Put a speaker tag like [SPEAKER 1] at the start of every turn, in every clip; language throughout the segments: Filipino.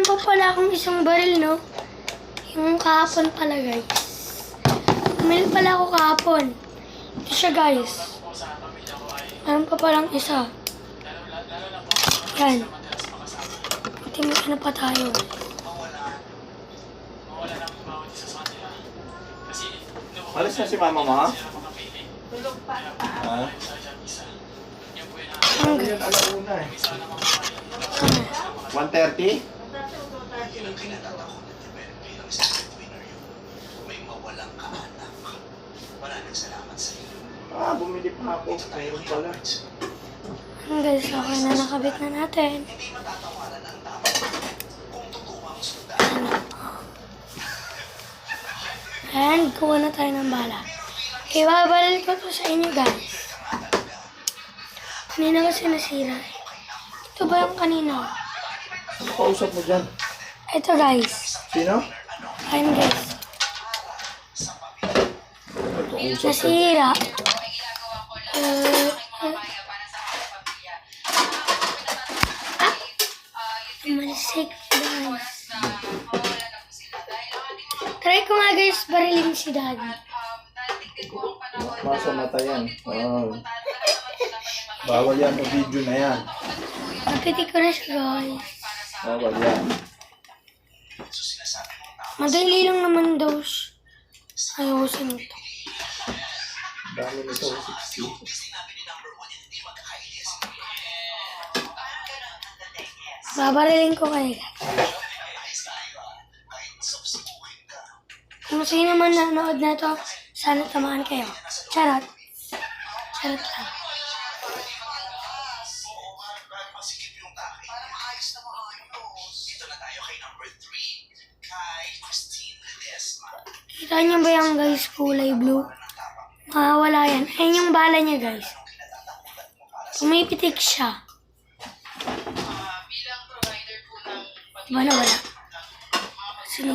[SPEAKER 1] meron pa pala akong isang baril, no? Yung kahapon pala, guys. Bumili pala ako kahapon. Ito siya, guys. Meron pa palang isa. Yan. May ano pa tayo.
[SPEAKER 2] Alis na si mama mo, ha?
[SPEAKER 3] Tulog pa.
[SPEAKER 2] Ha?
[SPEAKER 1] Ang
[SPEAKER 2] Ano yun, alauna eh. 1:30? Ah, bumili pa ako. Mayroon pala.
[SPEAKER 1] guys, okay na nakabit na natin. And kuha na tayo ng bala. Ibabalil ko to sa inyo, guys. Kanina kasi nasira. Ito ba yung kanina?
[SPEAKER 2] Ano kausap mo dyan?
[SPEAKER 1] Ito, guys.
[SPEAKER 2] Sino?
[SPEAKER 1] Ayun, guys.
[SPEAKER 2] Ito kausap ko.
[SPEAKER 1] Nasira. Malisik, guys. Try ko nga, guys, barilin si Daddy.
[SPEAKER 2] Nasa mata yan. Oh. Bawal yan o video na yan.
[SPEAKER 1] Napitik ko na siya, guys.
[SPEAKER 2] Bawal yan.
[SPEAKER 1] Madali lang naman daw ayusin ito.
[SPEAKER 2] Dami nito, 60.
[SPEAKER 1] Babarilin ko kayo, guys. Kung sino man nanood na ito, sana tamaan kayo. Charot. Charot lang. Kita niyo ba yung guys kulay blue? Wala yan. Ayun yung bala niya, guys. Pumipitik siya. Wala. Sige.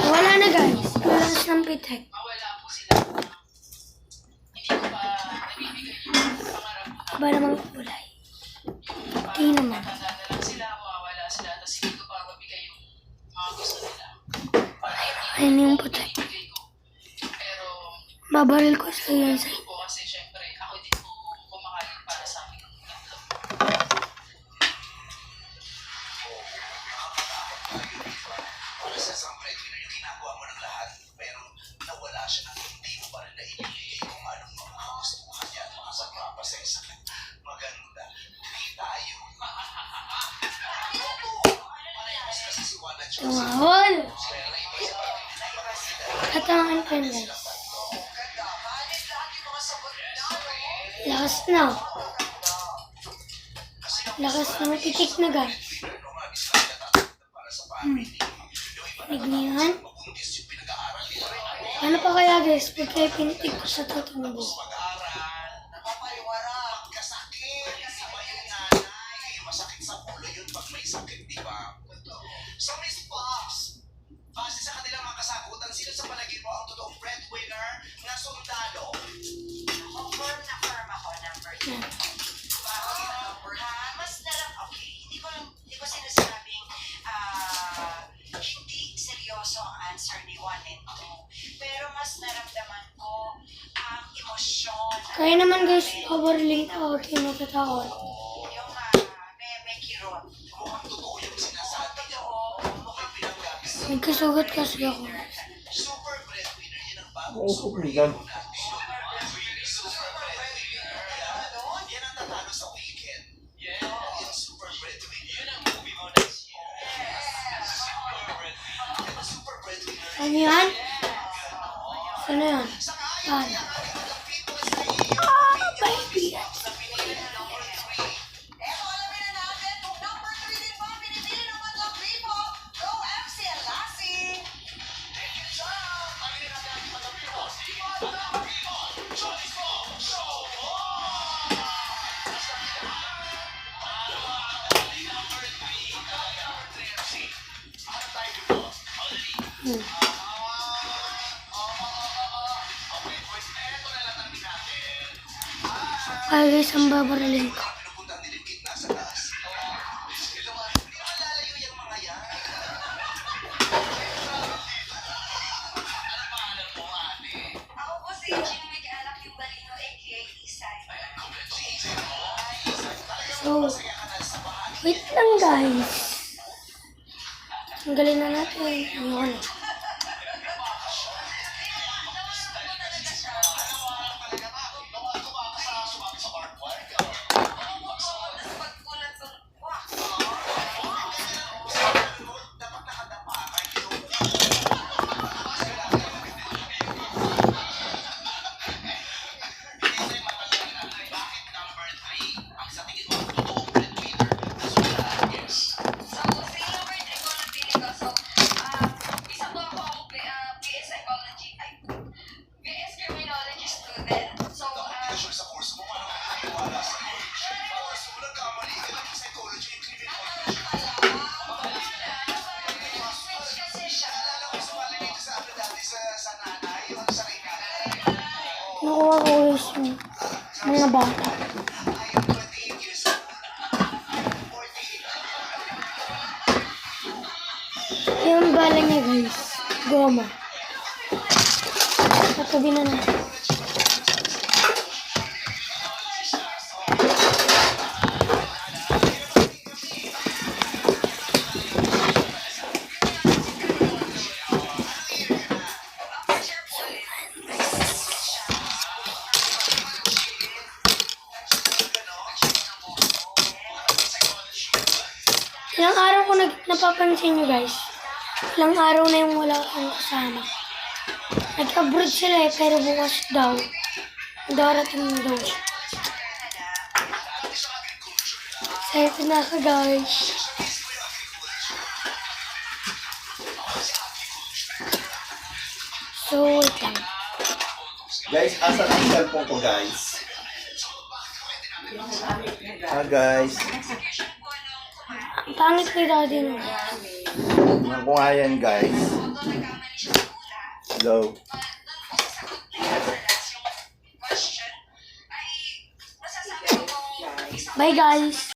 [SPEAKER 1] Wala na, guys. Wala ng pitik. Iba namang kulay. Hindi naman. Ayun yung puti. Babaril ko sa iyo sa inyo. Tumawal! Katangan ko yun, guys. Lakas na. Lakas na matitik na, guys. Nagnihan. Ano pa kaya, guys? Pag kayo pinitik ko sa tatumbo.
[SPEAKER 4] So Miss Pops, base sa kanilang mga kasagutan, sino sa palagay mo ang totoong breadwinner na sundalo?
[SPEAKER 3] Confirm na firm ako, number 2. Mas narap, okay, hindi ko sinasabing hindi seryoso ang answer ni 1 and 2. Pero mas naramdaman ko ang emosyon.
[SPEAKER 1] Kaya naman, guys, babarilin ko. Okay, natatakot.
[SPEAKER 3] Yung may kirot.
[SPEAKER 4] Kung ang totoo yung sinasabi niya,
[SPEAKER 1] Nagkasugat kasi ako.
[SPEAKER 4] super breadwinner, yan ang bagong
[SPEAKER 2] Oo, kumigan.
[SPEAKER 4] super breadwinner. Yan ang tatalo sa weekend. Yung super breadwinner. Yun ang movie mo next year. Yung super breadwinner.
[SPEAKER 1] Ano yan? Ano yan? Yan. Baby.
[SPEAKER 3] Eto, alamin na natin kung number 3 din ba pinipili ng Madlang People. Go MC and Lassie!
[SPEAKER 1] Kaya guys, ang babarilin ko.
[SPEAKER 4] Pinupunta ang dilim gitna sa taas. Malayo
[SPEAKER 1] guys. Tanggalin na natin. Ayoko na.
[SPEAKER 4] Sa course mo, parang nakakaliwala sa iyo. Course mo, nagkamali ka lang sa psychology and criminology. Naalala ko sumali dito sa ano dati sa nanay, yung sa Ricardo.
[SPEAKER 1] Nakuha ko yung mga bata.
[SPEAKER 4] I am 28 years old. 48.
[SPEAKER 1] Yung bala niya guys. Goma. Tatabi na natin. Ilang araw ko napapansin nyo guys. Ilang araw na yung wala akong kasama. Nag-abroad sila pero bukas daw. Darating daw siya. Excited na ako guys. So, wait lang.
[SPEAKER 2] Guys, asan ang cellphone ko, guys? Guys.
[SPEAKER 1] Ang pangit ni daddy no.
[SPEAKER 2] Tingnan ko nga yan, guys. Hello.
[SPEAKER 1] Bye guys.